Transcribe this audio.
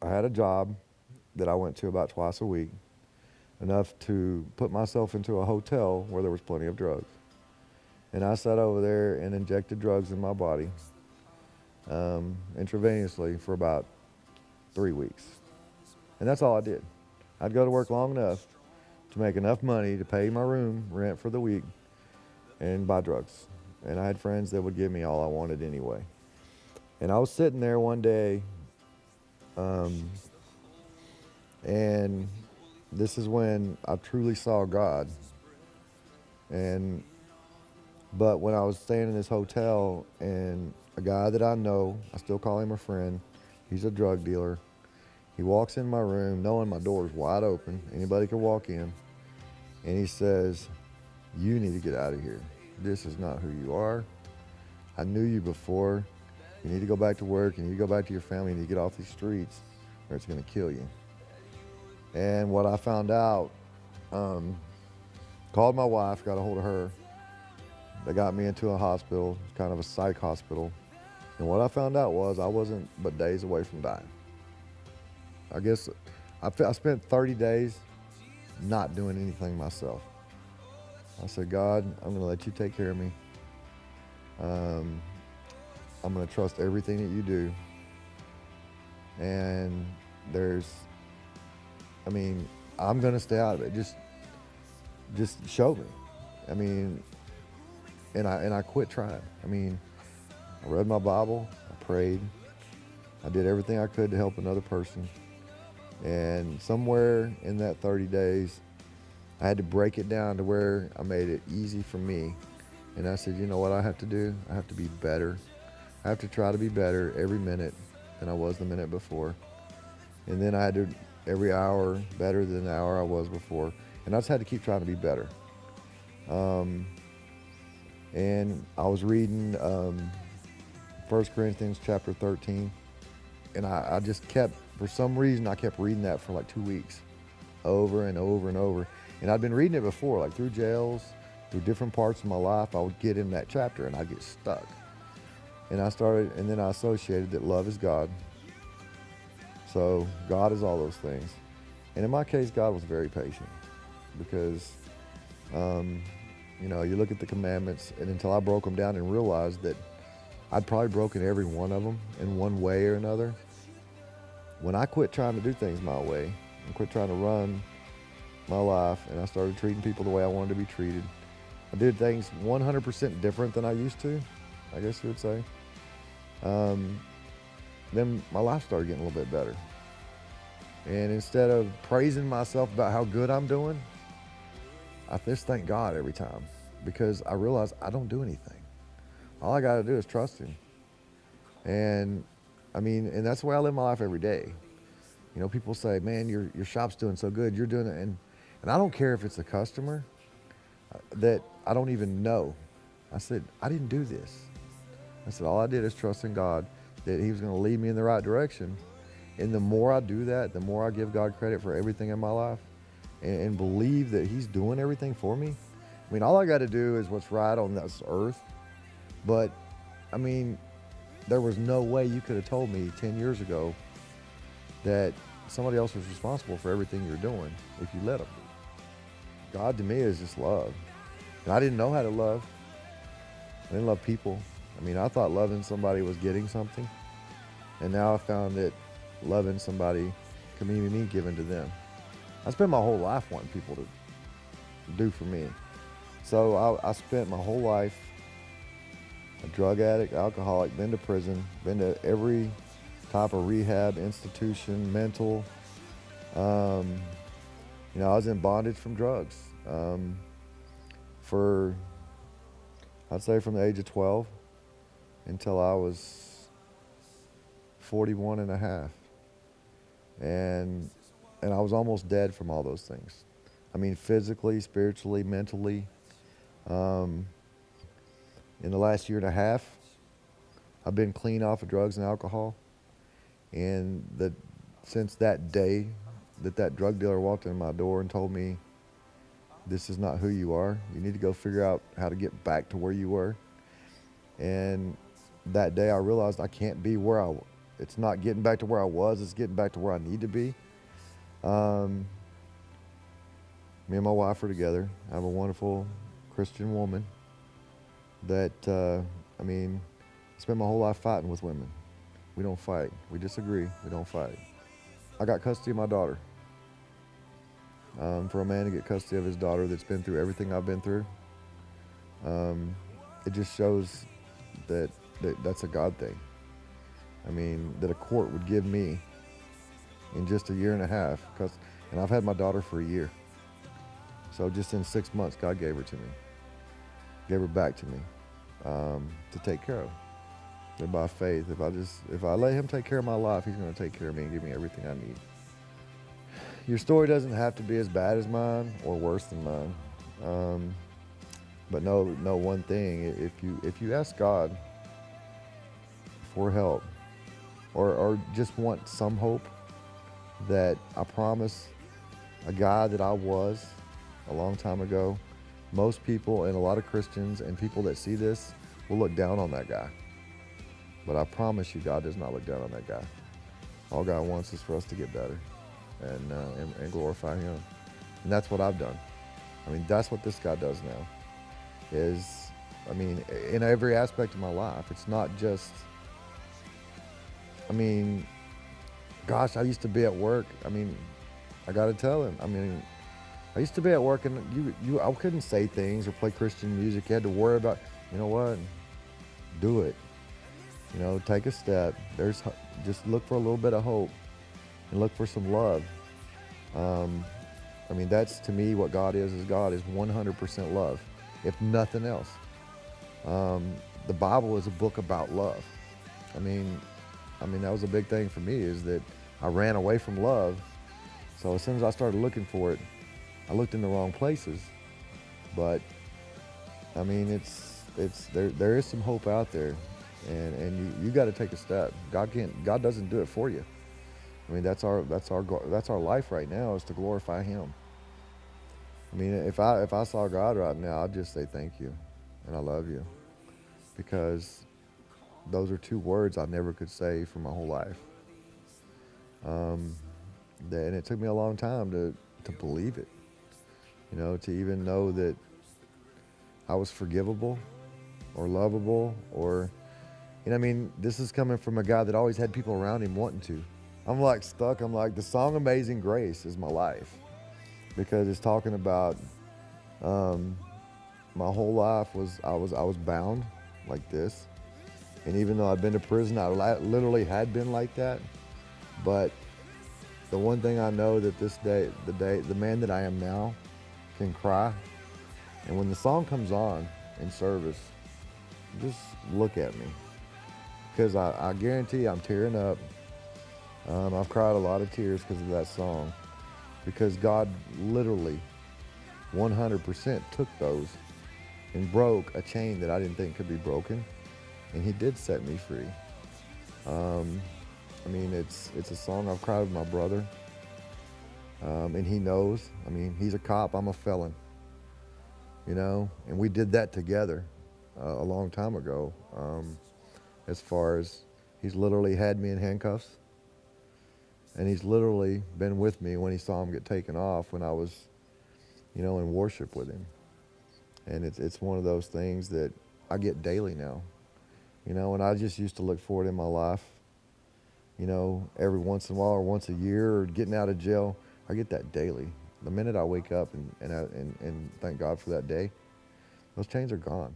I had a job that I went to about twice a week, enough to put myself into a hotel where there was plenty of drugs. And I sat over there and injected drugs in my body intravenously for about 3 weeks. And that's all I did. I'd go to work long enough to make enough money to pay my room rent for the week and buy drugs. And I had friends that would give me all I wanted anyway. And I was sitting there one day, um, and this is when I truly saw God. And but when I was staying in this hotel, and a guy that I know, I still call him a friend, he's a drug dealer. He walks in my room knowing my door is wide open, anybody can walk in, and he says, "You need to get out of here. This is not who you are. I knew you before. You need to go back to work. You need to go back to your family. You need to get off these streets or it's going to kill you." And what I found out, um, called my wife, got a hold of her. They got me into a hospital, kind of a psych hospital. And what I found out was I wasn't but days away from dying. I guess I spent 30 days not doing anything myself. I said, "God, I'm going to let you take care of me. Um, I'm going to trust everything that you do." And I mean, I'm going to stay out of it. Just show me. I mean, and I quit trying. I mean, I read my Bible, I prayed, I did everything I could to help another person. And somewhere in that 30 days, I had to break it down to where I made it easy for me. And I said, you know what I have to do? I have to be better. I have to try to be better every minute than I was the minute before. And then I had to every hour better than the hour I was before. And I just had to keep trying to be better. And I was reading 1 Corinthians chapter 13. And I just kept, for some reason, I kept reading that for like 2 weeks, over and over and over. And I'd been reading it before, like through jails, through different parts of my life. I would get in that chapter and I'd get stuck. And then I associated that love is God. So God is all those things. And in my case, God was very patient because, you look at the commandments, and until I broke them down and realized that I'd probably broken every one of them in one way or another. When I quit trying to do things my way and quit trying to run my life, and I started treating people the way I wanted to be treated, I did things 100% different than I used to, I guess you would say. Then my life started getting a little bit better. And instead of praising myself about how good I'm doing, I just thank God every time because I realize I don't do anything. All I got to do is trust Him. And and that's the way I live my life every day. People say, "Man, your shop's doing so good. You're doing it." And I don't care if it's a customer that I don't even know. I said, "I didn't do this." I said, "All I did is trust in God that He was going to lead me in the right direction." And the more I do that, the more I give God credit for everything in my life and believe that He's doing everything for me. All I got to do is what's right on this earth. But, there was no way you could have told me 10 years ago that somebody else was responsible for everything you're doing if you let them be. God to me is just love. And I didn't know how to love. I didn't love people. I thought loving somebody was getting something. And now I found that loving somebody can be me giving to them. I spent my whole life wanting people to do for me. So I spent my whole life a drug addict, alcoholic, been to prison, been to every type of rehab institution, mental. I was in bondage from drugs for, I'd say from the age of 12 until I was 41 and a half. And I was almost dead from all those things. Physically, spiritually, mentally. In the last year and a half, I've been clean off of drugs and alcohol. And since that day that drug dealer walked in my door and told me, "This is not who you are. You need to go figure out how to get back to where you were." And that day I realized I can't be It's not getting back to where I was. It's getting back to where I need to be. Um, Me and my wife are together. I have a wonderful Christian woman that, I spent my whole life fighting with women. We don't fight. We disagree. We don't fight. I got custody of my daughter. For a man to get custody of his daughter that's been through everything I've been through, it just shows that, that's a God thing. That a court would give me in just a year and a half, and I've had my daughter for a year. So just in 6 months, God gave her to me, gave her back to me, to take care of. And by faith, if I let Him take care of my life, He's going to take care of me and give me everything I need. Your story doesn't have to be as bad as mine or worse than mine. But know one thing: if you ask God for help, or just want some hope, that I promise, a guy that I was a long time ago, most people and a lot of Christians and people that see this will look down on that guy. But I promise you, God does not look down on that guy. All God wants is for us to get better and glorify Him. And that's what I've done. That's what this guy does now. In every aspect of my life. It's not just, gosh, I used to be at work. I got to tell him. I used to be at work, and I couldn't say things or play Christian music. You had to worry about, you know what? Do it. Take a step. Just look for a little bit of hope and look for some love. That's to me what God is God is 100% love, if nothing else. The Bible is a book about love. That was a big thing for me, is that I ran away from love. So as soon as I started looking for it, I looked in the wrong places. But there is some hope out there, and you got to take a step. God doesn't do it for you. That's our life right now, is to glorify Him. If I saw God right now, I'd just say thank you and I love you, because those are two words I never could say for my whole life. And it took me a long time to believe it, to even know that I was forgivable or lovable, or, this is coming from a guy that always had people around him wanting to. I'm like stuck. The song Amazing Grace is my life, because it's talking about, my whole life I was bound like this. And even though I'd been to prison, I literally had been like that. But the one thing I know, that the man that I am now can cry. And when the song comes on in service, just look at me, because I guarantee I'm tearing up. I've cried a lot of tears because of that song, because God literally 100% took those and broke a chain that I didn't think could be broken. And He did set me free. It's a song I've cried with my brother. And he knows. He's a cop, I'm a felon. And we did that together a long time ago. As far as, he's literally had me in handcuffs. And he's literally been with me when he saw him get taken off when I was, in worship with him. And it's one of those things that I get daily now. And I just used to look forward in my life, every once in a while, or once a year, or getting out of jail. I get that daily. The minute I wake up and thank God for that day, those chains are gone.